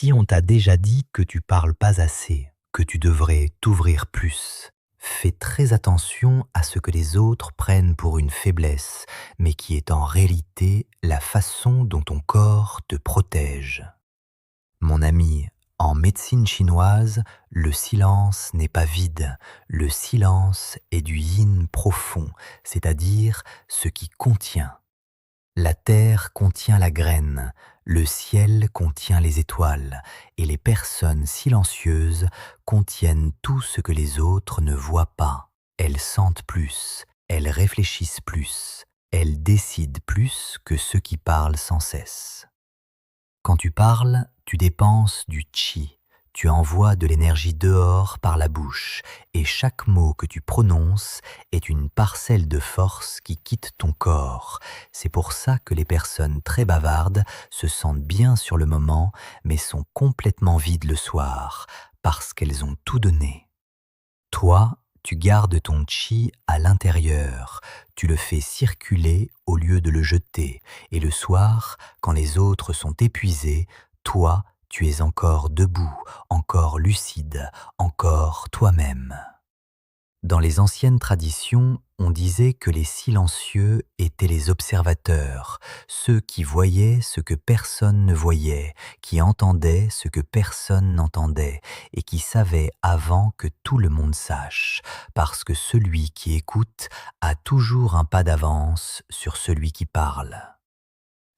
Si on t'a déjà dit que tu parles pas assez, que tu devrais t'ouvrir plus, fais très attention à ce que les autres prennent pour une faiblesse, mais qui est en réalité la façon dont ton corps te protège. Mon ami, en médecine chinoise, le silence n'est pas vide, le silence est du yin profond, c'est-à-dire ce qui contient. La terre contient la graine, le ciel contient les étoiles, et les personnes silencieuses contiennent tout ce que les autres ne voient pas. Elles sentent plus, elles réfléchissent plus, elles décident plus que ceux qui parlent sans cesse. Quand tu parles, tu dépenses du chi. Tu envoies de l'énergie dehors par la bouche, et chaque mot que tu prononces est une parcelle de force qui quitte ton corps. C'est pour ça que les personnes très bavardes se sentent bien sur le moment, mais sont complètement vides le soir, parce qu'elles ont tout donné. Toi, tu gardes ton chi à l'intérieur, tu le fais circuler au lieu de le jeter, et le soir, quand les autres sont épuisés, toi, tu es encore debout, encore lucide, encore toi-même. Dans les anciennes traditions, on disait que les silencieux étaient les observateurs, ceux qui voyaient ce que personne ne voyait, qui entendaient ce que personne n'entendait, et qui savaient avant que tout le monde sache, parce que celui qui écoute a toujours un pas d'avance sur celui qui parle.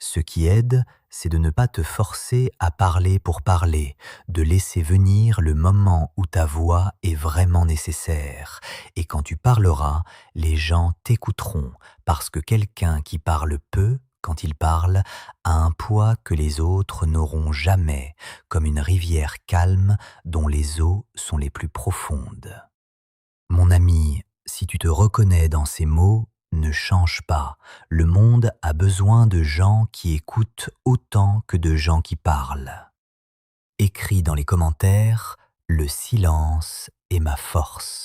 Ce qui aide, c'est de ne pas te forcer à parler pour parler, de laisser venir le moment où ta voix est vraiment nécessaire. Et quand tu parleras, les gens t'écouteront, parce que quelqu'un qui parle peu, quand il parle, a un poids que les autres n'auront jamais, comme une rivière calme dont les eaux sont les plus profondes. Mon ami, si tu te reconnais dans ces mots, ne change pas. Le monde a besoin de gens qui écoutent autant que de gens qui parlent. Écris dans les commentaires, le silence est ma force.